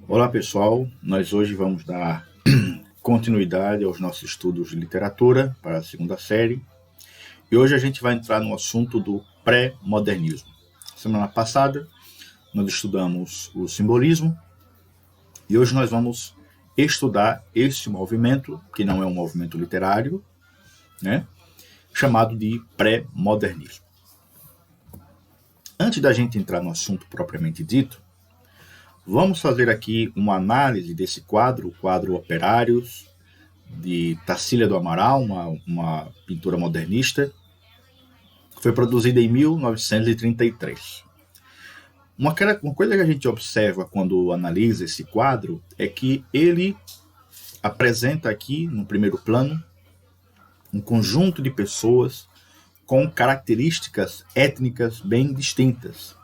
Olá pessoal, nós hoje vamos dar continuidade aos nossos estudos de literatura para a segunda série e hoje a gente vai entrar no assunto do pré-modernismo. Semana passada nós estudamos o simbolismo e hoje nós vamos estudar esse movimento, que não é um movimento literário, né, chamado de pré-modernismo. Antes da gente entrar no assunto propriamente dito, vamos fazer aqui uma análise desse quadro, o quadro Operários, de Tarsília do Amaral, uma pintura modernista, que foi produzida em 1933. Uma coisa que a gente observa quando analisa esse quadro é que ele apresenta aqui, no primeiro plano, um conjunto de pessoas com características étnicas bem distintas.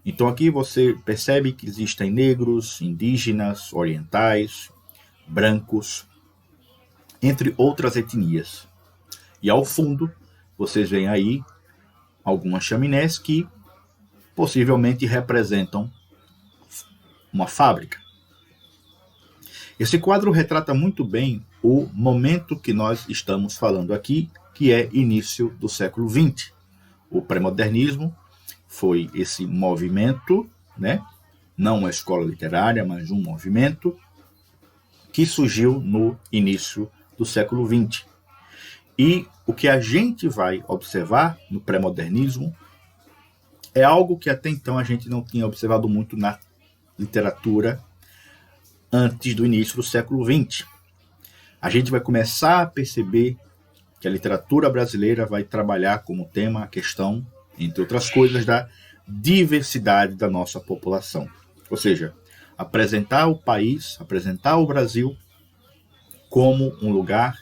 Então aqui você percebe que existem negros, indígenas, orientais, brancos, entre outras etnias. E ao fundo, vocês veem aí algumas chaminés que possivelmente representam uma fábrica. Esse quadro retrata muito bem o momento que nós estamos falando aqui, que é início do século XX. O pré-modernismo foi esse movimento, né? Não uma escola literária, mas um movimento que surgiu no início do século XX. E o que a gente vai observar no pré-modernismo é algo que até então a gente não tinha observado muito na literatura antes do início do século XX. A gente vai começar a perceber que a literatura brasileira vai trabalhar como tema a questão, entre outras coisas, da diversidade da nossa população. Ou seja, apresentar o país, apresentar o Brasil como um lugar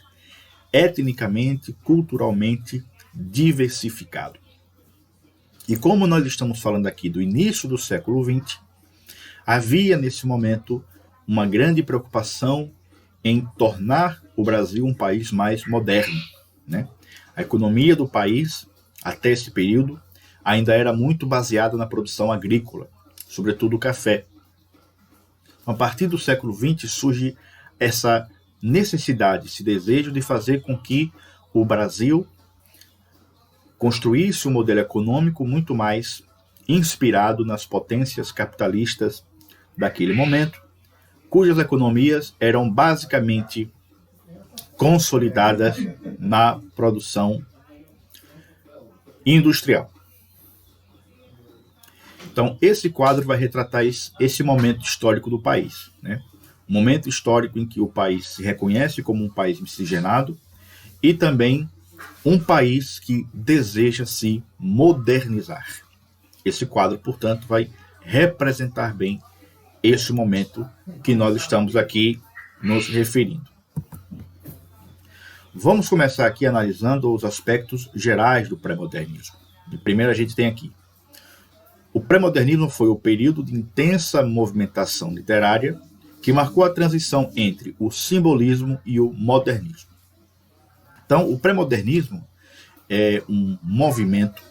etnicamente, culturalmente diversificado. E como nós estamos falando aqui do início do século XX, havia nesse momento uma grande preocupação em tornar o Brasil um país mais moderno, né? A economia do país, até esse período, ainda era muito baseada na produção agrícola, sobretudo o café. A partir do século XX surge essa necessidade, esse desejo de fazer com que o Brasil construísse um modelo econômico muito mais inspirado nas potências capitalistas daquele momento, cujas economias eram basicamente consolidadas na produção industrial. Então, esse quadro vai retratar esse momento histórico do país, né? Um momento histórico em que o país se reconhece como um país miscigenado e também um país que deseja se modernizar. Esse quadro, portanto, vai representar bem esse momento que nós estamos aqui nos referindo. Vamos começar aqui analisando os aspectos gerais do pré-modernismo. Primeiro a gente tem aqui: o pré-modernismo foi o período de intensa movimentação literária que marcou a transição entre o simbolismo e o modernismo. Então, o pré-modernismo é um movimento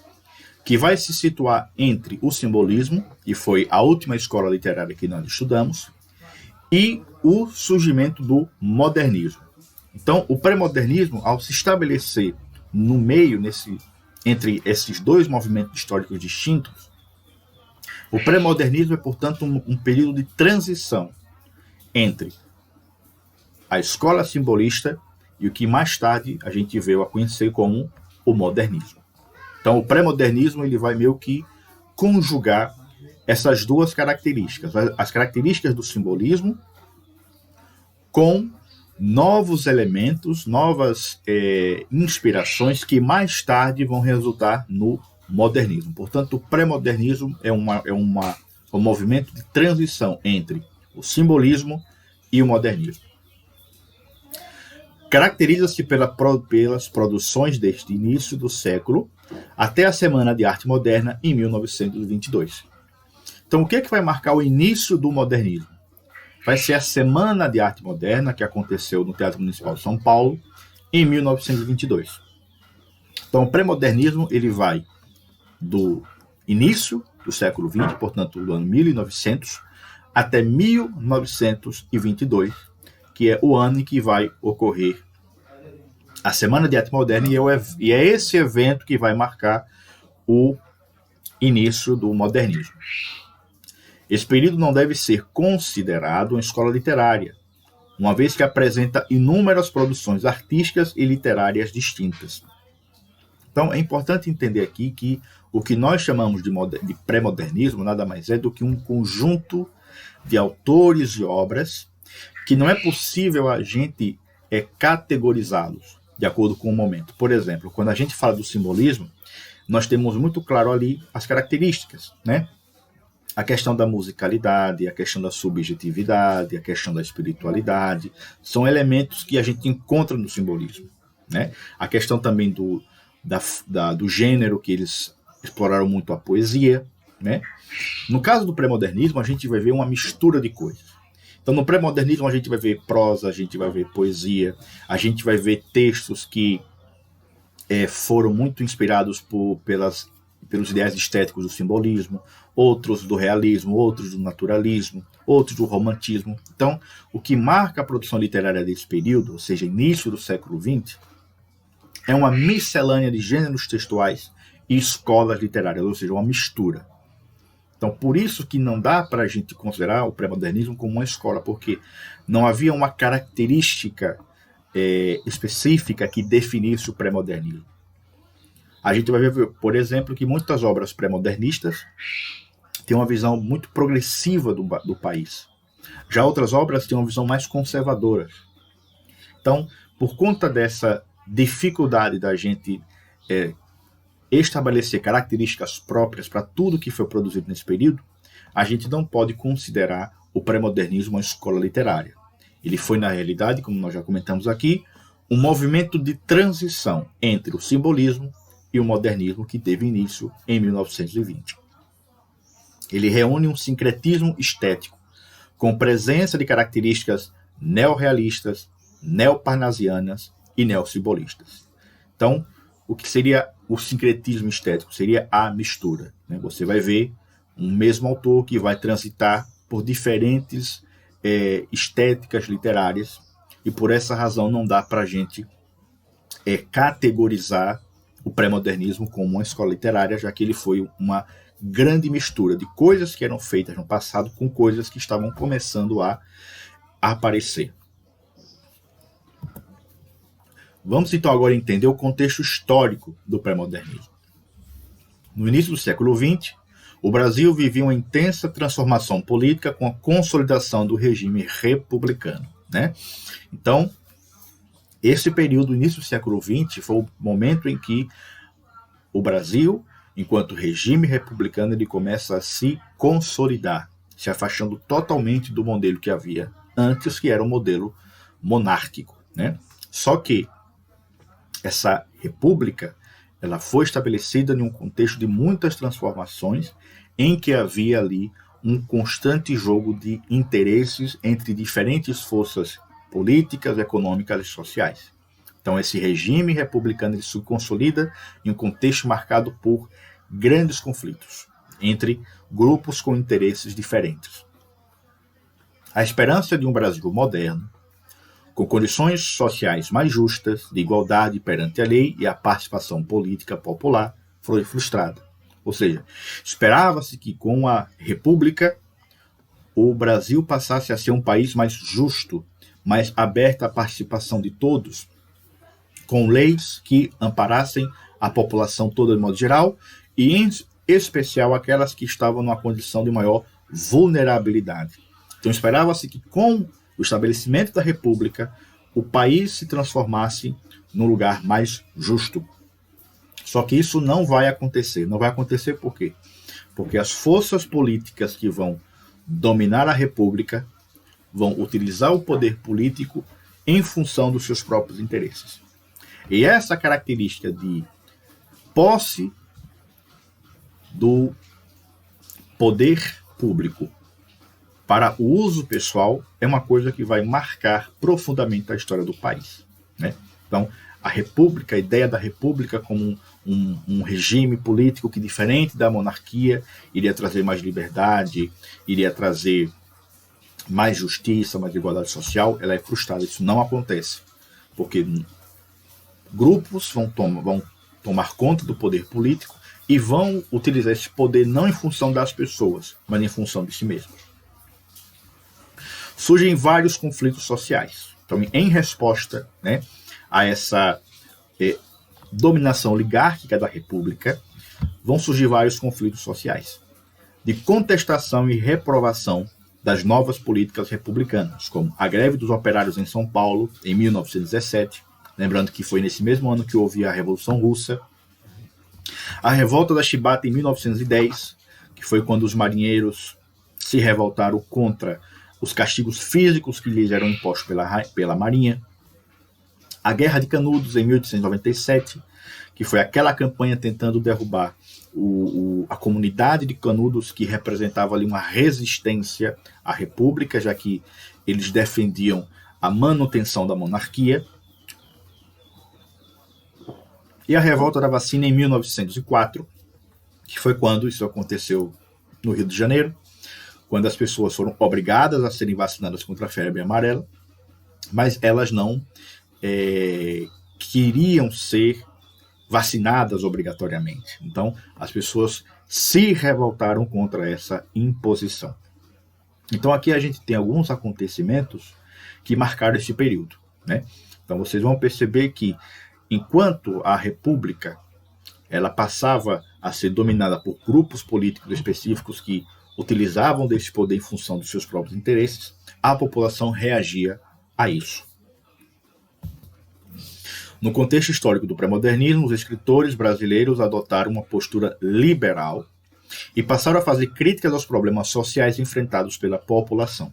que vai se situar entre o simbolismo, que foi a última escola literária que nós estudamos, e o surgimento do modernismo. Então, o pré-modernismo, ao se estabelecer no meio, entre esses dois movimentos históricos distintos, o pré-modernismo é, portanto, um período de transição entre a escola simbolista e o que mais tarde a gente veio a conhecer como o modernismo. Então, o pré-modernismo ele vai meio que conjugar essas duas características, as características do simbolismo com novos elementos, novas inspirações que mais tarde vão resultar no modernismo. Portanto, o pré-modernismo é um movimento de transição entre o simbolismo e o modernismo. Caracteriza-se pelas produções deste início do século até a Semana de Arte Moderna em 1922. Então, o que é que vai marcar o início do modernismo? Vai ser a Semana de Arte Moderna, que aconteceu no Teatro Municipal de São Paulo, em 1922. Então, o pré-modernismo ele vai do início do século XX, portanto, do ano 1900, até 1922, que é o ano em que vai ocorrer a Semana de Arte Moderna, e é esse evento que vai marcar o início do modernismo. Esse período não deve ser considerado uma escola literária, uma vez que apresenta inúmeras produções artísticas e literárias distintas. Então, é importante entender aqui que o que nós chamamos de pré-modernismo nada mais é do que um conjunto de autores e obras que não é possível a gente categorizá-los de acordo com o momento. Por exemplo, quando a gente fala do simbolismo, nós temos muito claro ali as características, né? A questão da musicalidade, a questão da subjetividade, a questão da espiritualidade, são elementos que a gente encontra no simbolismo, né? A questão também do gênero, que eles exploraram muito a poesia, né? No caso do pré-modernismo, a gente vai ver uma mistura de coisas. Então, no pré-modernismo, a gente vai ver prosa, a gente vai ver poesia, a gente vai ver textos que foram muito inspirados pelos ideais estéticos do simbolismo, outros do realismo, outros do naturalismo, outros do romantismo. Então, o que marca a produção literária desse período, ou seja, início do século XX, é uma miscelânea de gêneros textuais e escolas literárias, ou seja, uma mistura. Então, por isso que não dá para a gente considerar o pré-modernismo como uma escola, porque não havia uma característica específica que definisse o pré-modernismo. A gente vai ver, por exemplo, que muitas obras pré-modernistas têm uma visão muito progressiva do país. Já outras obras têm uma visão mais conservadora. Então, por conta dessa dificuldade da gente estabelecer características próprias para tudo que foi produzido nesse período, a gente não pode considerar o pré-modernismo uma escola literária. Ele foi, na realidade, como nós já comentamos aqui, um movimento de transição entre o simbolismo e o modernismo que teve início em 1920. Ele reúne um sincretismo estético, com presença de características neorrealistas, neoparnasianas e neossimbolistas. Então, o que seria o sincretismo estético? Seria a mistura, né? Você vai ver um mesmo autor que vai transitar por diferentes estéticas literárias, e por essa razão não dá para a gente categorizar o pré-modernismo como uma escola literária, já que ele foi uma grande mistura de coisas que eram feitas no passado com coisas que estavam começando a aparecer. Vamos então agora entender o contexto histórico do pré-modernismo. No início do século XX, o Brasil vivia uma intensa transformação política com a consolidação do regime republicano, né? Então, esse período, início do século XX, foi o momento em que o Brasil, enquanto regime republicano, ele começa a se consolidar, se afastando totalmente do modelo que havia antes, que era o modelo monárquico, né? Só que essa república, ela foi estabelecida em um contexto de muitas transformações, em que havia ali um constante jogo de interesses entre diferentes forças políticas, econômicas e sociais. Então, esse regime republicano ele se consolida em um contexto marcado por grandes conflitos entre grupos com interesses diferentes. A esperança de um Brasil moderno, com condições sociais mais justas, de igualdade perante a lei e a participação política popular, foi frustrada. Ou seja, esperava-se que com a República o Brasil passasse a ser um país mais justo, mais aberto à participação de todos, com leis que amparassem a população toda de modo geral e, em especial, aquelas que estavam numa condição de maior vulnerabilidade. Então, esperava-se que, com o estabelecimento da República, o país se transformasse num lugar mais justo. Só que isso não vai acontecer. Não vai acontecer por quê? Porque as forças políticas que vão dominar a República vão utilizar o poder político em função dos seus próprios interesses. E essa característica de posse do poder público para o uso pessoal é uma coisa que vai marcar profundamente a história do país, né? Então, a República, a ideia da República como um regime político que, diferente da monarquia, iria trazer mais liberdade, iria trazer mais justiça, mais igualdade social, ela é frustrada. Isso não acontece, porque grupos vão tomar conta do poder político e vão utilizar esse poder não em função das pessoas, mas em função de si mesmos. Surgem vários conflitos sociais. Então, em resposta, né, a essa dominação oligárquica da República, vão surgir vários conflitos sociais de contestação e reprovação das novas políticas republicanas, como a greve dos operários em São Paulo, em 1917, lembrando que foi nesse mesmo ano que houve a Revolução Russa, a revolta da Chibata em 1910, que foi quando os marinheiros se revoltaram contra os castigos físicos que lhes eram impostos pela Marinha, a Guerra de Canudos em 1897, que foi aquela campanha tentando derrubar a comunidade de Canudos, que representava ali uma resistência à República, já que eles defendiam a manutenção da monarquia. E a revolta da vacina em 1904, que foi quando isso aconteceu no Rio de Janeiro, quando as pessoas foram obrigadas a serem vacinadas contra a febre amarela, mas elas não queriam ser vacinadas obrigatoriamente. Então, as pessoas se revoltaram contra essa imposição. Então, aqui a gente tem alguns acontecimentos que marcaram esse período, né? Então, vocês vão perceber que, enquanto a República ela passava a ser dominada por grupos políticos específicos que utilizavam desse poder em função dos seus próprios interesses, a população reagia a isso. No contexto histórico do pré-modernismo, os escritores brasileiros adotaram uma postura liberal e passaram a fazer críticas aos problemas sociais enfrentados pela população.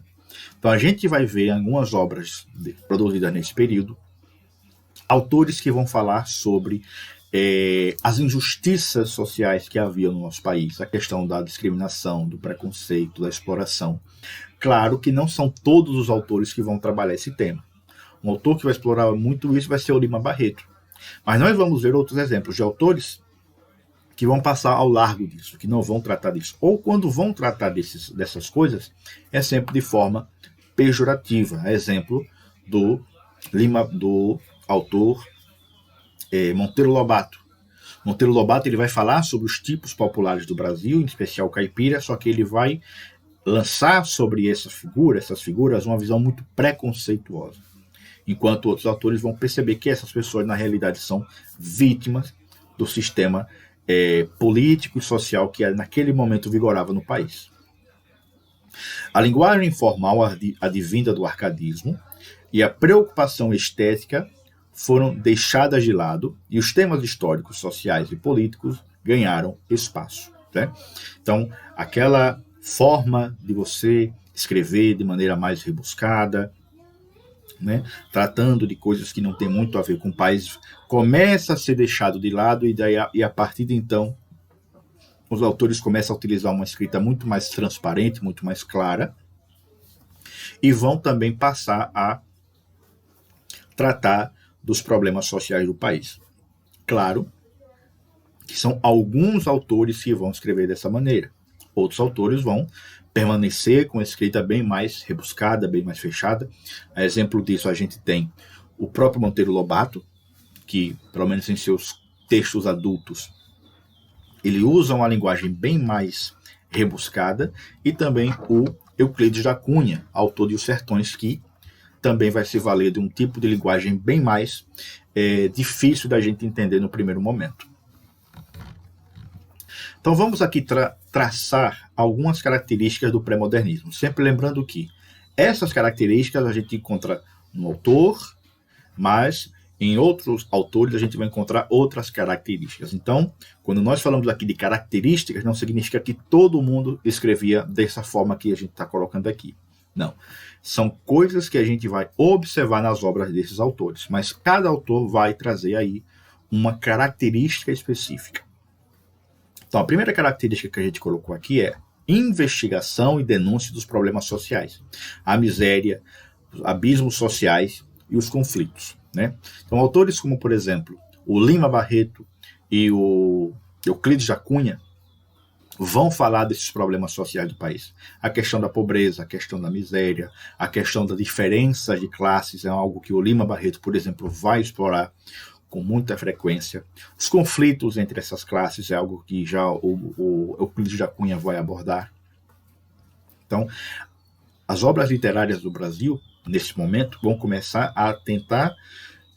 Então a gente vai ver em algumas obras produzidas nesse período autores que vão falar sobre as injustiças sociais que havia no nosso país, a questão da discriminação, do preconceito, da exploração. Claro que não são todos os autores que vão trabalhar esse tema. Um autor que vai explorar muito isso vai ser o Lima Barreto. Mas nós vamos ver outros exemplos de autores que vão passar ao largo disso, que não vão tratar disso. Ou quando vão tratar dessas coisas, é sempre de forma pejorativa. Exemplo do autor Monteiro Lobato. Monteiro Lobato ele vai falar sobre os tipos populares do Brasil, em especial caipira, só que ele vai lançar sobre essas figuras, uma visão muito preconceituosa. Enquanto outros autores vão perceber que essas pessoas, na realidade, são vítimas do sistema político e social que naquele momento vigorava no país. A linguagem informal advinda do arcadismo e a preocupação estética foram deixadas de lado e os temas históricos, sociais e políticos ganharam espaço. Né? Então, aquela forma de você escrever de maneira mais rebuscada, né, tratando de coisas que não tem muito a ver com o país, começa a ser deixado de lado e a partir de então os autores começam a utilizar uma escrita muito mais transparente, muito mais clara e vão também passar a tratar dos problemas sociais do país. Claro que são alguns autores que vão escrever dessa maneira. Outros autores vão permanecer com a escrita bem mais rebuscada, bem mais fechada. A exemplo disso, a gente tem o próprio Monteiro Lobato, que, pelo menos em seus textos adultos, ele usa uma linguagem bem mais rebuscada, e também o Euclides da Cunha, autor de Os Sertões, que também vai se valer de um tipo de linguagem bem mais difícil da gente entender no primeiro momento. Então vamos aqui traçar algumas características do pré-modernismo, sempre lembrando que essas características a gente encontra no autor, mas em outros autores a gente vai encontrar outras características. Então, quando nós falamos aqui de características, não significa que todo mundo escrevia dessa forma que a gente está colocando aqui. Não. São coisas que a gente vai observar nas obras desses autores, mas cada autor vai trazer aí uma característica específica. Então, a primeira característica que a gente colocou aqui é investigação e denúncia dos problemas sociais, a miséria, os abismos sociais e os conflitos. Né? Então, autores como, por exemplo, o Lima Barreto e o Euclides da Cunha, vão falar desses problemas sociais do país. A questão da pobreza, a questão da miséria, a questão da diferença de classes é algo que o Lima Barreto, por exemplo, vai explorar com muita frequência. Os conflitos entre essas classes é algo que já o Euclides da Cunha vai abordar. Então, as obras literárias do Brasil, nesse momento, vão começar a tentar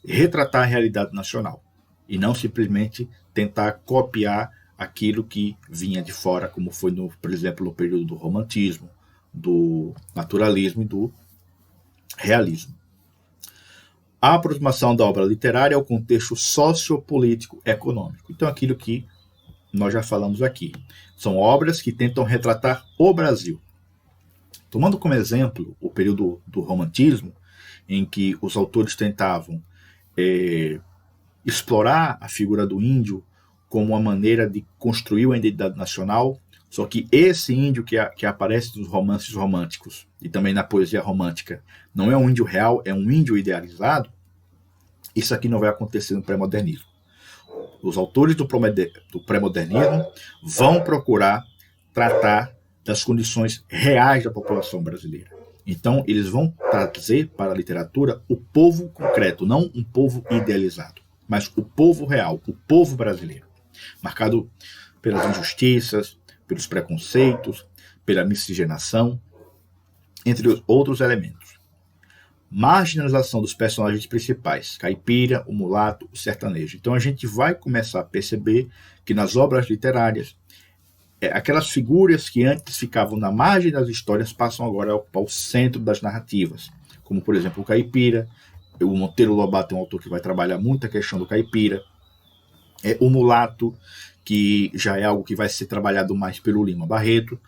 retratar a realidade nacional e não simplesmente tentar copiar aquilo que vinha de fora, como foi, por exemplo, no período do romantismo, do naturalismo e do realismo. A aproximação da obra literária ao contexto sociopolítico econômico. Então, aquilo que nós já falamos aqui. São obras que tentam retratar o Brasil. Tomando como exemplo o período do romantismo, em que os autores tentavam explorar a figura do índio como uma maneira de construir uma identidade nacional, só que esse índio que aparece nos romances românticos e também na poesia romântica não é um índio real, é um índio idealizado. Isso aqui não vai acontecer no pré-modernismo. Os autores do pré-modernismo vão procurar tratar das condições reais da população brasileira. Então, eles vão trazer para a literatura o povo concreto, não um povo idealizado, mas o povo real, o povo brasileiro, marcado pelas injustiças, pelos preconceitos, pela miscigenação, entre outros elementos. Marginalização dos personagens principais, caipira, o mulato, o sertanejo. Então a gente vai começar a perceber que nas obras literárias, aquelas figuras que antes ficavam na margem das histórias passam agora a ocupar o centro das narrativas, como por exemplo o caipira. O Monteiro Lobato é um autor que vai trabalhar muito a questão do caipira. O mulato, que já é algo que vai ser trabalhado mais pelo Lima Barreto,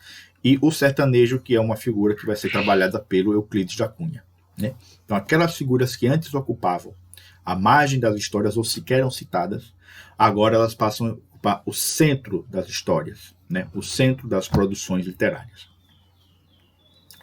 e o sertanejo, que é uma figura que vai ser trabalhada pelo Euclides da Cunha. Né? Então, aquelas figuras que antes ocupavam a margem das histórias ou sequer eram citadas, agora elas passam a ocupar o centro das histórias, né? O centro das produções literárias.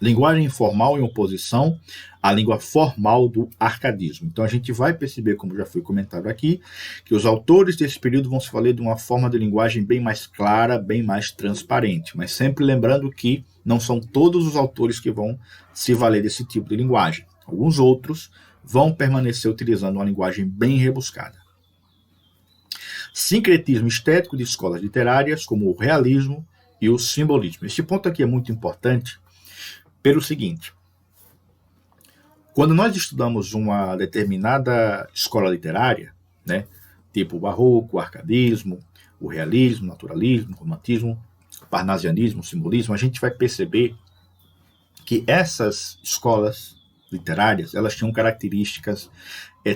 Linguagem informal em oposição à língua formal do arcadismo. Então a gente vai perceber, como já foi comentado aqui, que os autores desse período vão se valer de uma forma de linguagem bem mais clara, bem mais transparente, mas sempre lembrando que não são todos os autores que vão se valer desse tipo de linguagem. Alguns outros vão permanecer utilizando uma linguagem bem rebuscada. Sincretismo estético de escolas literárias, como o realismo e o simbolismo. Esse ponto aqui é muito importante pelo seguinte: quando nós estudamos uma determinada escola literária, né, tipo o barroco, o arcadismo, o realismo, o naturalismo, o romantismo, o parnasianismo, o simbolismo, a gente vai perceber que essas escolas literárias, elas tinham características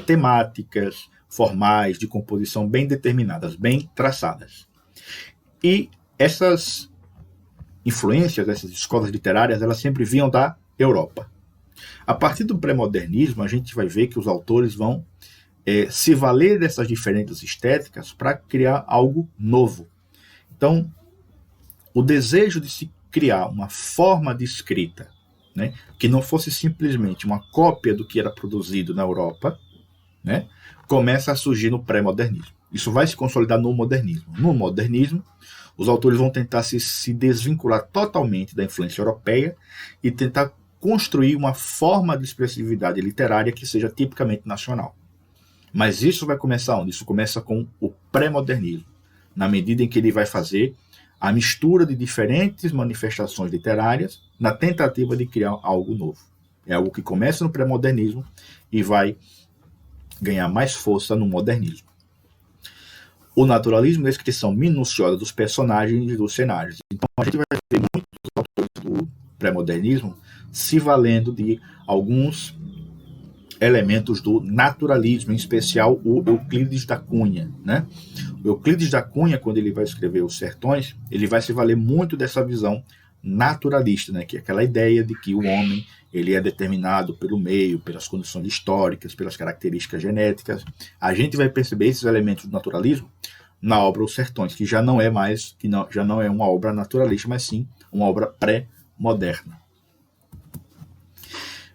temáticas, formais, de composição bem determinadas, bem traçadas. E essas influências dessas escolas literárias, elas sempre vinham da Europa. A partir do pré-modernismo, a gente vai ver que os autores vão se valer dessas diferentes estéticas para criar algo novo. Então, o desejo de se criar uma forma de escrita, né, que não fosse simplesmente uma cópia do que era produzido na Europa, né, começa a surgir no pré-modernismo. Isso vai se consolidar no modernismo. No modernismo, os autores vão tentar se desvincular totalmente da influência europeia e tentar construir uma forma de expressividade literária que seja tipicamente nacional. Mas isso vai começar onde? Isso começa com o pré-modernismo, na medida em que ele vai fazer a mistura de diferentes manifestações literárias na tentativa de criar algo novo. É algo que começa no pré-modernismo e vai ganhar mais força no modernismo. O naturalismo é a descrição minuciosa dos personagens e dos cenários. Então a gente vai ver muitos autores do pré-modernismo se valendo de alguns elementos do naturalismo, em especial o Euclides da Cunha. Né? O Euclides da Cunha, quando ele vai escrever Os Sertões, ele vai se valer muito dessa visão naturalista, né? Que é aquela ideia de que o homem ele é determinado pelo meio, pelas condições históricas, pelas características genéticas. A gente vai perceber esses elementos do naturalismo na obra Os Sertões, que já não é uma obra naturalista, mas sim uma obra pré-moderna.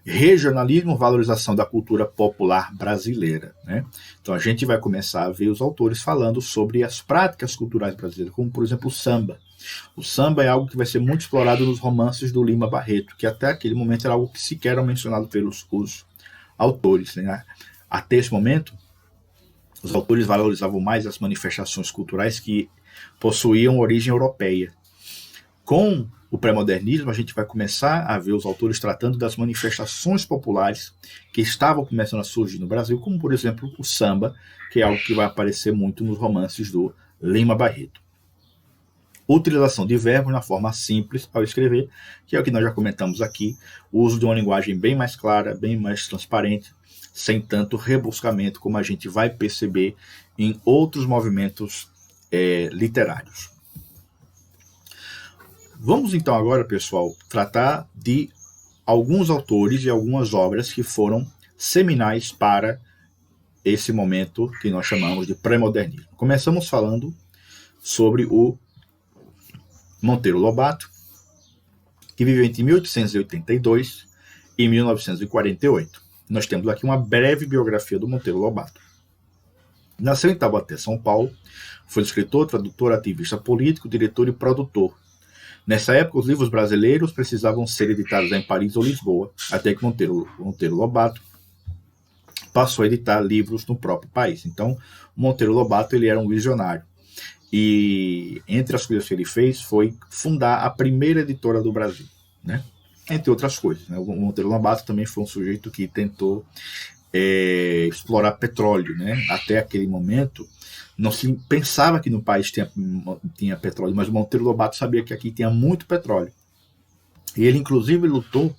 regionalismo, valorização da cultura popular brasileira, né? Então a gente vai começar a ver os autores falando sobre as práticas culturais brasileiras, como por exemplo o samba. O samba é algo que vai ser muito explorado nos romances do Lima Barreto, que até aquele momento era algo que sequer era mencionado pelos os autores, né? Até esse momento, os autores valorizavam mais as manifestações culturais que possuíam origem europeia. Com o pré-modernismo, a gente vai começar a ver os autores tratando das manifestações populares que estavam começando a surgir no Brasil, como, por exemplo, o samba, que é algo que vai aparecer muito nos romances do Lima Barreto. Utilização de verbos na forma simples ao escrever, que é o que nós já comentamos aqui, o uso de uma linguagem bem mais clara, bem mais transparente, sem tanto rebuscamento, como a gente vai perceber em outros movimentos literários. Vamos então agora, pessoal, tratar de alguns autores e algumas obras que foram seminais para esse momento que nós chamamos de pré-modernismo. Começamos falando sobre o Monteiro Lobato, que viveu entre 1882 e 1948. Nós temos aqui uma breve biografia do Monteiro Lobato. Nasceu em Taubaté, São Paulo, foi escritor, tradutor, ativista político, diretor e produtor. Nessa época, os livros brasileiros precisavam ser editados em Paris ou Lisboa, até que Monteiro Lobato passou a editar livros no próprio país. Então, Monteiro Lobato ele era um visionário. E entre as coisas que ele fez foi fundar a primeira editora do Brasil, né? Entre outras coisas, né? O Monteiro Lobato também foi um sujeito que tentou explorar petróleo, né? Até aquele momento, não se pensava que no país tinha petróleo, mas o Monteiro Lobato sabia que aqui tinha muito petróleo. E ele, inclusive, lutou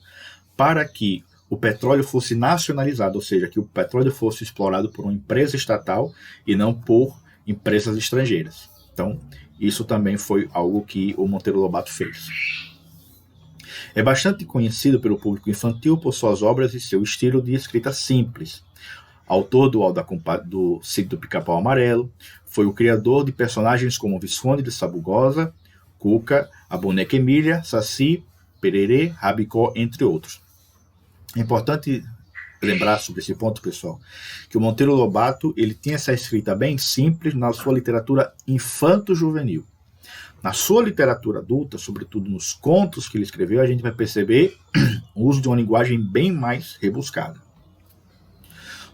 para que o petróleo fosse nacionalizado, ou seja, que o petróleo fosse explorado por uma empresa estatal e não por empresas estrangeiras. Então, isso também foi algo que o Monteiro Lobato fez. É bastante conhecido pelo público infantil por suas obras e seu estilo de escrita simples. Autor do Sítio do Pica-Pau Amarelo, foi o criador de personagens como Visconde de Sabugosa, Cuca, a Boneca Emília, Saci, Pererê, Rabicó, entre outros. É importante lembrar sobre esse ponto, pessoal, que o Monteiro Lobato ele tinha essa escrita bem simples na sua literatura infanto-juvenil. Na sua literatura adulta, sobretudo nos contos que ele escreveu, a gente vai perceber o uso de uma linguagem bem mais rebuscada.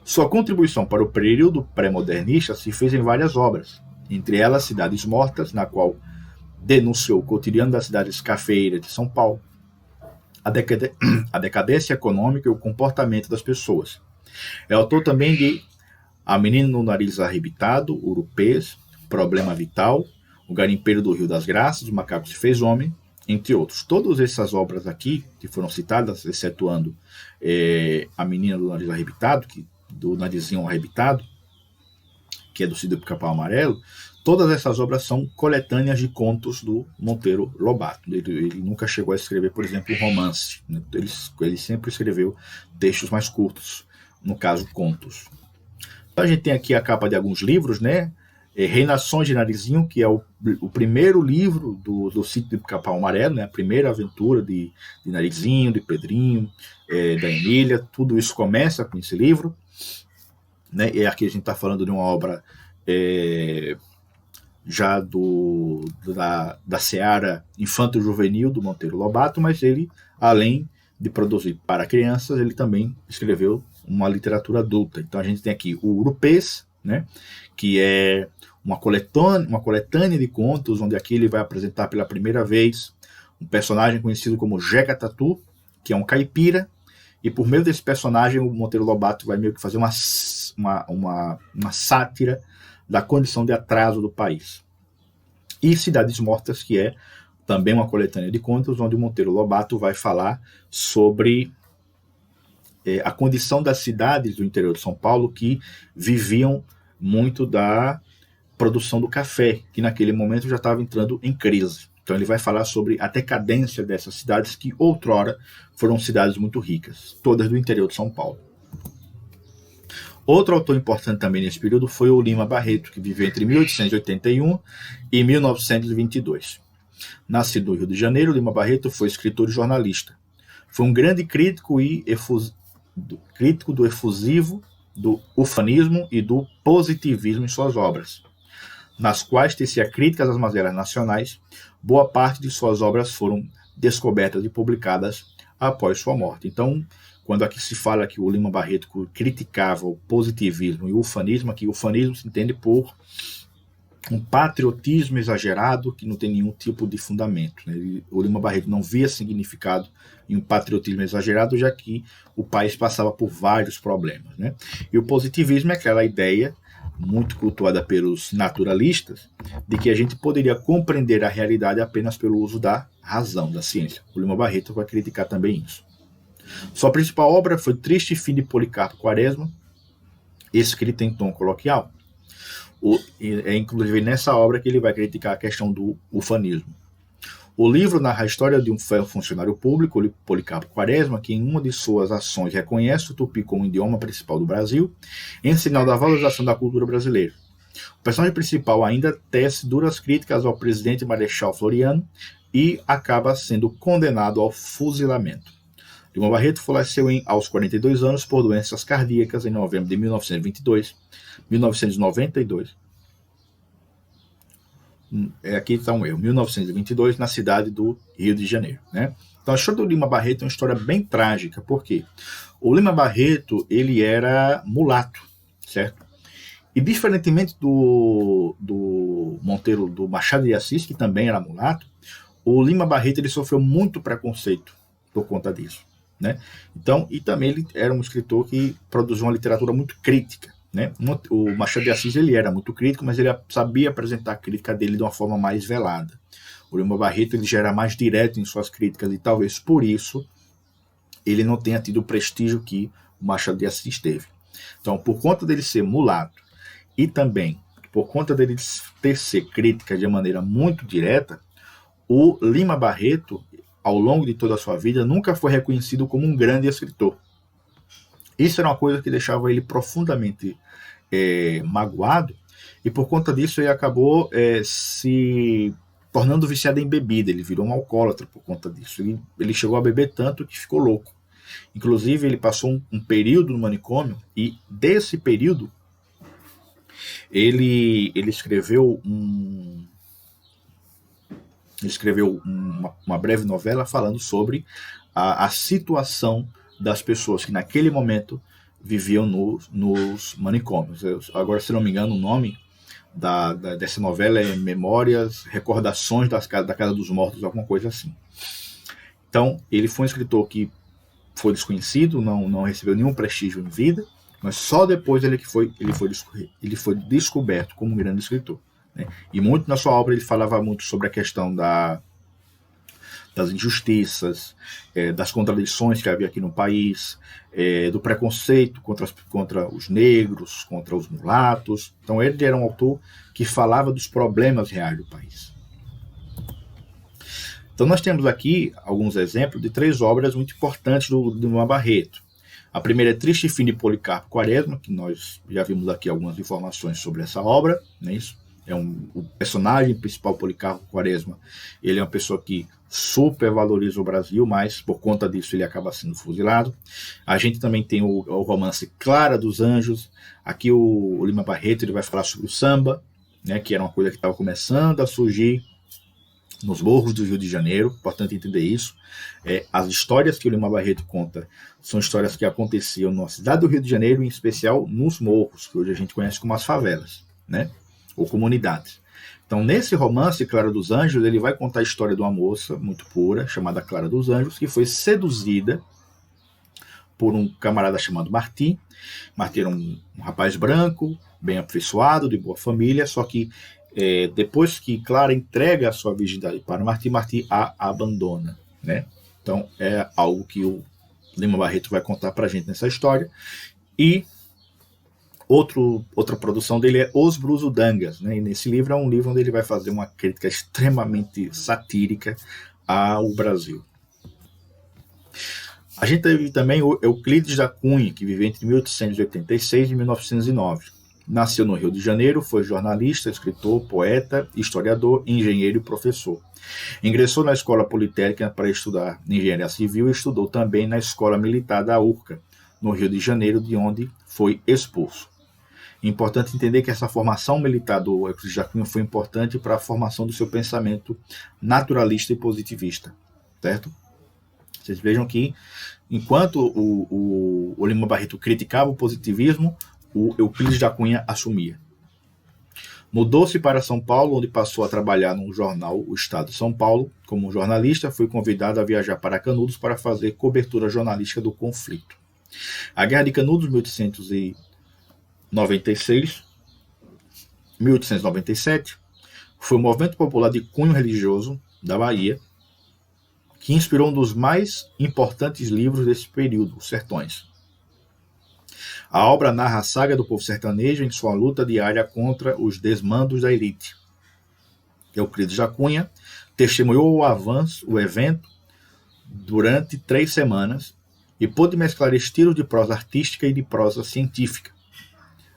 Sua contribuição para o período pré-modernista se fez em várias obras, entre elas Cidades Mortas, na qual denunciou o cotidiano das cidades cafeeiras de São Paulo, a decadência econômica e o comportamento das pessoas. É autor também de A Menina no Nariz Arrebitado, Urupês, Problema Vital, O Garimpeiro do Rio das Graças, O Macaco se Fez Homem, entre outros. Todas essas obras aqui, que foram citadas, excetuando A Menina do Nariz Arrebitado, do Narizinho Arrebitado, que é do Sítio do Pica-Pau Amarelo, todas essas obras são coletâneas de contos do Monteiro Lobato. Ele nunca chegou a escrever, por exemplo, romance. Né? Ele sempre escreveu textos mais curtos, no caso, contos. Então, a gente tem aqui a capa de alguns livros, né? Reinações de Narizinho, que é o primeiro livro do Sítio do Pica-Pau Amarelo, né? A primeira aventura de Narizinho, de Pedrinho, da Emília. Tudo isso começa com esse livro. Né? E aqui a gente está falando de uma obra já da seara infanto-juvenil do Monteiro Lobato, mas ele, além de produzir para crianças, ele também escreveu uma literatura adulta. Então a gente tem aqui o Urupês, né? Que é uma coletânea de contos, onde aqui ele vai apresentar pela primeira vez um personagem conhecido como Jeca Tatu, que é um caipira, e por meio desse personagem o Monteiro Lobato vai meio que fazer uma sátira da condição de atraso do país. E Cidades Mortas, que é também uma coletânea de contos, onde o Monteiro Lobato vai falar sobre a condição das cidades do interior de São Paulo que viviam muito da produção do café, que naquele momento já estava entrando em crise. Então ele vai falar sobre a decadência dessas cidades que outrora foram cidades muito ricas, todas do interior de São Paulo. Outro autor importante também nesse período foi o Lima Barreto, que viveu entre 1881 e 1922. Nascido no Rio de Janeiro, Lima Barreto foi escritor e jornalista. Foi um grande crítico crítico do efusivo, do ufanismo e do positivismo em suas obras, nas quais tecia críticas às mazelas nacionais. Boa parte de suas obras foram descobertas e publicadas após sua morte. Então, quando aqui se fala que o Lima Barreto criticava o positivismo e o ufanismo, aqui o ufanismo se entende por um patriotismo exagerado que não tem nenhum tipo de fundamento, né? O Lima Barreto não via significado em um patriotismo exagerado, já que o país passava por vários problemas, né? E o positivismo é aquela ideia muito cultuada pelos naturalistas de que a gente poderia compreender a realidade apenas pelo uso da razão, da ciência. O Lima Barreto vai criticar também isso. Sua principal obra foi Triste Fim de Policarpo Quaresma, escrita em tom coloquial. É inclusive nessa obra que ele vai criticar a questão do ufanismo. O livro narra a história de um funcionário público, Policarpo Quaresma, que em uma de suas ações reconhece o tupi como idioma principal do Brasil, em sinal da valorização da cultura brasileira. O personagem principal ainda tece duras críticas ao presidente Marechal Floriano e acaba sendo condenado ao fuzilamento. Lima Barreto faleceu aos 42 anos por doenças cardíacas em novembro de 1992. Aqui está um erro. 1922, na cidade do Rio de Janeiro, né? Então, a história do Lima Barreto é uma história bem trágica, porque o Lima Barreto, ele era mulato, certo? E diferentemente do Monteiro, do Machado de Assis, que também era mulato, o Lima Barreto ele sofreu muito preconceito por conta disso, né? Então, e também ele era um escritor que produziu uma literatura muito crítica, né? O Machado de Assis ele era muito crítico, mas ele sabia apresentar a crítica dele de uma forma mais velada. O Lima Barreto ele já era mais direto em suas críticas e talvez por isso ele não tenha tido o prestígio que o Machado de Assis teve. Então, por conta dele ser mulato e também por conta dele tecer crítica de maneira muito direta, o Lima Barreto, ao longo de toda a sua vida, nunca foi reconhecido como um grande escritor. Isso era uma coisa que deixava ele profundamente magoado, e por conta disso ele acabou se tornando viciado em bebida. Ele virou um alcoólatra por conta disso. Ele chegou a beber tanto que ficou louco. Inclusive, ele passou um período no manicômio, e desse período ele escreveu uma breve novela falando sobre a situação das pessoas que naquele momento viviam nos manicômios. Agora, se não me engano, o nome dessa novela é Memórias, Recordações da Casa dos Mortos, alguma coisa assim. Então, ele foi um escritor que foi desconhecido, não recebeu nenhum prestígio em vida, mas só depois ele foi descoberto como um grande escritor, né? E muito na sua obra ele falava muito sobre a questão das injustiças, das contradições que havia aqui no país, do preconceito contra os negros, contra os mulatos. Então ele era um autor que falava dos problemas reais do país. Então nós temos aqui alguns exemplos de 3 obras muito importantes do Lima Barreto. A primeira é Triste Fim de Policarpo Quaresma, que nós já vimos aqui algumas informações sobre essa obra, não é isso? O personagem principal, Policarpo Quaresma, ele é uma pessoa que super valoriza o Brasil, mas por conta disso ele acaba sendo fuzilado. A gente também tem o romance Clara dos Anjos. Aqui o Lima Barreto ele vai falar sobre o samba, né, que era uma coisa que estava começando a surgir nos morros do Rio de Janeiro. Importante entender isso. As histórias que o Lima Barreto conta são histórias que aconteciam na cidade do Rio de Janeiro, em especial nos morros, que hoje a gente conhece como as favelas, né, ou comunidades. Então, nesse romance, Clara dos Anjos, ele vai contar a história de uma moça muito pura, chamada Clara dos Anjos, que foi seduzida por um camarada chamado Martim. Martim era um rapaz branco, bem afeiçoado, de boa família, só que depois que Clara entrega a sua virgindade para Martim, Martim a abandona, né? Então, é algo que o Lima Barreto vai contar para a gente nessa história. E outra produção dele é Os Brusudangas, né? E nesse livro é um livro onde ele vai fazer uma crítica extremamente satírica ao Brasil. A gente teve também o Euclides da Cunha, que viveu entre 1886 e 1909. nasceu no Rio de Janeiro, foi jornalista, escritor, poeta, historiador, engenheiro e professor. Ingressou na Escola Politécnica para estudar engenharia civil e estudou também na Escola Militar da URCA, no Rio de Janeiro, de onde foi expulso. É importante entender que essa formação militar do Euclides da Cunha foi importante para a formação do seu pensamento naturalista e positivista, certo? Vocês vejam que, enquanto o Lima Barreto criticava o positivismo, o Euclides da Cunha assumia. Mudou-se para São Paulo, onde passou a trabalhar no jornal O Estado de São Paulo. Como jornalista, foi convidado a viajar para Canudos para fazer cobertura jornalística do conflito. A Guerra de Canudos, 1897, foi um movimento popular de cunho religioso da Bahia, que inspirou um dos mais importantes livros desse período, Os Sertões. A obra narra a saga do povo sertanejo em sua luta diária contra os desmandos da elite. Euclides da Cunha testemunhou o evento durante 3 semanas e pôde mesclar estilos de prosa artística e de prosa científica.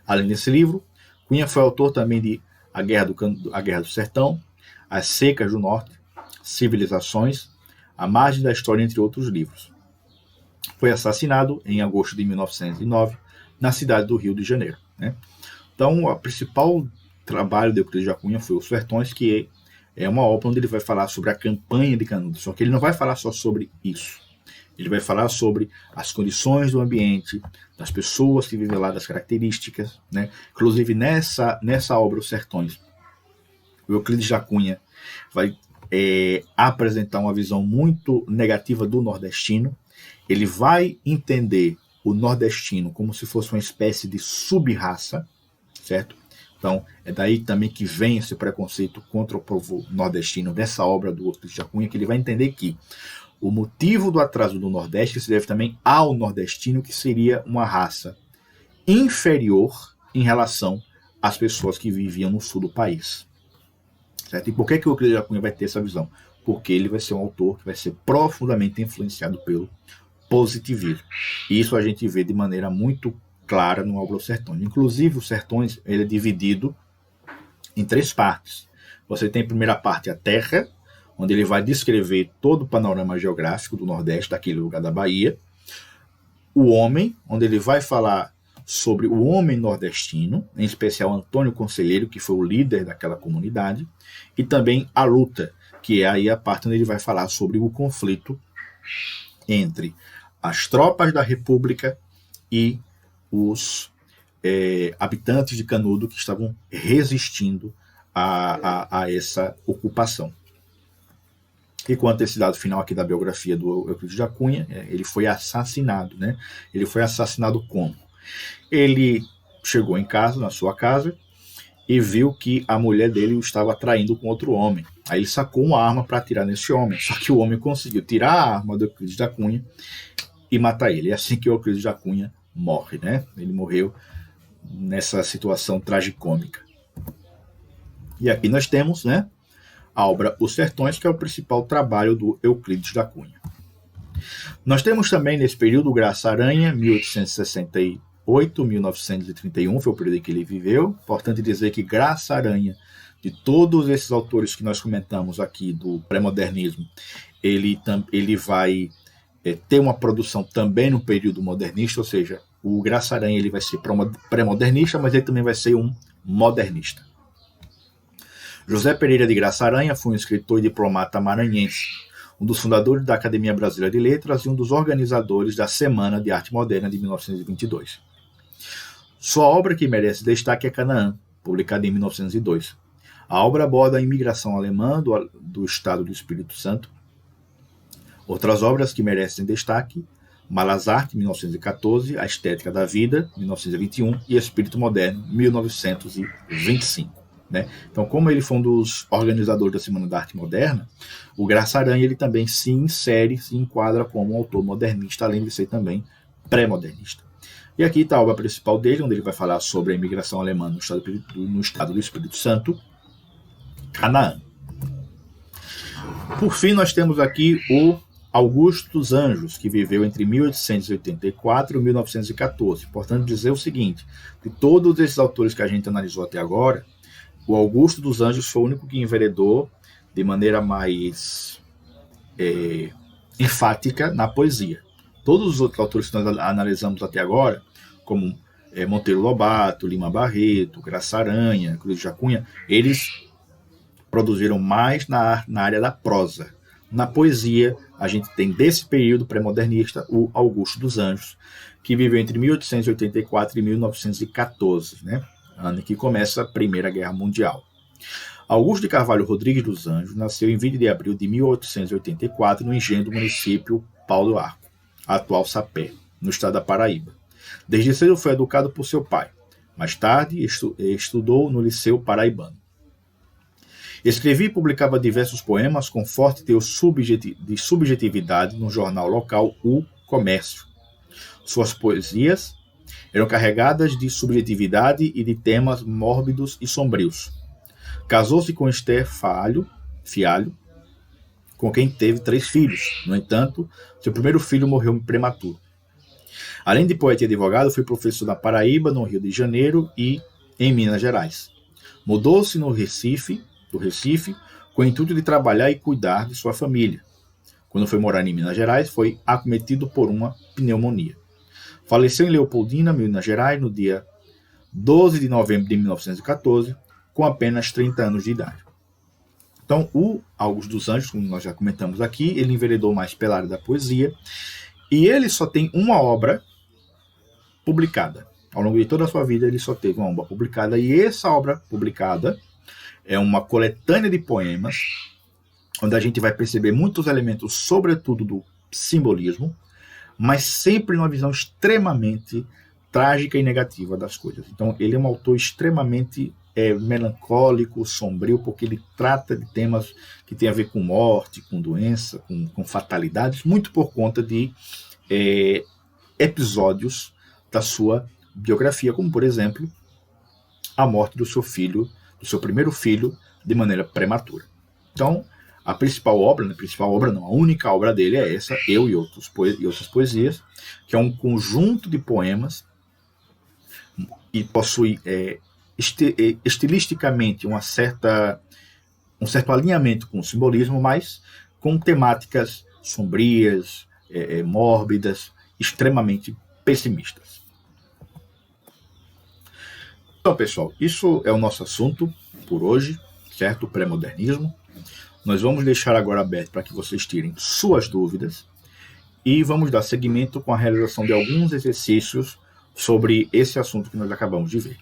Além desse livro, Cunha foi autor também de A Guerra do Sertão, As Secas do Norte, Civilizações, A Margem da História, entre outros livros. Foi assassinado em agosto de 1909, na cidade do Rio de Janeiro. Né? Então, o principal trabalho de Euclides da Cunha foi Os Sertões, que é uma obra onde ele vai falar sobre a campanha de Canudos. Só que ele não vai falar só sobre isso. Ele vai falar sobre as condições do ambiente, das pessoas que vivem lá, das características. Né? Inclusive, nessa obra, Os Sertões, o Euclides da Cunha vai apresentar uma visão muito negativa do nordestino. Ele vai entender o nordestino como se fosse uma espécie de sub-raça, certo? Então, é daí também que vem esse preconceito contra o povo nordestino dessa obra do Euclides da Cunha, que ele vai entender que o motivo do atraso do Nordeste se deve também ao nordestino, que seria uma raça inferior em relação às pessoas que viviam no sul do país. Certo? E por que o Euclides da Cunha vai ter essa visão? Porque ele vai ser um autor que vai ser profundamente influenciado pelo positivismo. E isso a gente vê de maneira muito clara no obra Os Sertões. Inclusive, Os Sertões ele é dividido em 3 partes. Você tem a primeira parte, a terra, onde ele vai descrever todo o panorama geográfico do Nordeste, daquele lugar da Bahia. O homem, onde ele vai falar sobre o homem nordestino, em especial Antônio Conselheiro, que foi o líder daquela comunidade. E também a luta, que é aí a parte onde ele vai falar sobre o conflito entre as tropas da República e os habitantes de Canudo que estavam resistindo a essa ocupação. E quanto a esse dado final aqui da biografia do Euclides da Cunha, ele foi assassinado. Né? Ele foi assassinado como? Ele chegou em casa, na sua casa, e viu que a mulher dele o estava traindo com outro homem. Aí ele sacou uma arma para atirar nesse homem, só que o homem conseguiu tirar a arma do Euclides da Cunha e matar ele. É assim que o Euclides da Cunha morre, né? Ele morreu nessa situação tragicômica. E aqui nós temos, né, a obra Os Sertões, que é o principal trabalho do Euclides da Cunha. Nós temos também nesse período Graça Aranha, 1868-1931, foi o período em que ele viveu. Importante dizer que Graça Aranha, de todos esses autores que nós comentamos aqui do pré-modernismo, ele vai ter uma produção também no período modernista, ou seja, o Graça Aranha ele vai ser pré-modernista, mas ele também vai ser um modernista. José Pereira de Graça Aranha foi um escritor e diplomata maranhense, um dos fundadores da Academia Brasileira de Letras e um dos organizadores da Semana de Arte Moderna de 1922. Sua obra que merece destaque é Canaã, publicada em 1902. A obra aborda a imigração alemã do estado do Espírito Santo. Outras obras que merecem destaque: Malas Arte, 1914, A Estética da Vida, 1921 e Espírito Moderno, 1925. Né? Então, como ele foi um dos organizadores da Semana da Arte Moderna, o Graça Aranha ele também se enquadra como um autor modernista, além de ser também pré-modernista. E aqui está a obra principal dele, onde ele vai falar sobre a imigração alemã no estado do Espírito Santo, Canaã. Por fim, nós temos aqui o Augusto dos Anjos, que viveu entre 1884 e 1914. Importante dizer o seguinte, de todos esses autores que a gente analisou até agora, o Augusto dos Anjos foi o único que enveredou de maneira mais enfática na poesia. Todos os outros autores que nós analisamos até agora, como Monteiro Lobato, Lima Barreto, Graça Aranha, Cruz de Jacunha, eles produziram mais na área da prosa. Na poesia, a gente tem desse período pré-modernista o Augusto dos Anjos, que viveu entre 1884 e 1914, né? Ano em que começa a Primeira Guerra Mundial. Augusto de Carvalho Rodrigues dos Anjos nasceu em 20 de abril de 1884 no engenho do município Pau do Arco, atual Sapé, no estado da Paraíba. Desde cedo foi educado por seu pai. Mais tarde, estudou no Liceu Paraibano. Escrevia e publicava diversos poemas com forte teor de subjetividade no jornal local O Comércio. Suas poesias eram carregadas de subjetividade e de temas mórbidos e sombrios. Casou-se com Esther Fialho, com quem teve 3 filhos. No entanto, seu primeiro filho morreu prematuro. Além de poeta e advogado, foi professor na Paraíba, no Rio de Janeiro e em Minas Gerais. Mudou-se do Recife, com o intuito de trabalhar e cuidar de sua família. Quando foi morar em Minas Gerais, foi acometido por uma pneumonia. Faleceu em Leopoldina, Minas Gerais, no dia 12 de novembro de 1914, com apenas 30 anos de idade. Então, o Augusto dos Anjos, como nós já comentamos aqui, ele enveredou mais pela área da poesia, e ele só tem uma obra publicada. Ao longo de toda a sua vida, ele só teve uma obra publicada, e essa obra publicada é uma coletânea de poemas, onde a gente vai perceber muitos elementos, sobretudo do simbolismo, mas sempre numa visão extremamente trágica e negativa das coisas. Então, ele é um autor extremamente melancólico, sombrio, porque ele trata de temas que têm a ver com morte, com doença, com fatalidades, muito por conta de episódios da sua biografia, como, por exemplo, a morte do seu primeiro filho, de maneira prematura. Então, a única obra dele é essa, Eu e Outras Poesias, que é um conjunto de poemas e possui estilisticamente um certo alinhamento com o simbolismo, mas com temáticas sombrias, mórbidas, extremamente pessimistas. Então, pessoal, isso é o nosso assunto por hoje, certo? O pré-modernismo. Nós vamos deixar agora aberto para que vocês tirem suas dúvidas e vamos dar seguimento com a realização de alguns exercícios sobre esse assunto que nós acabamos de ver.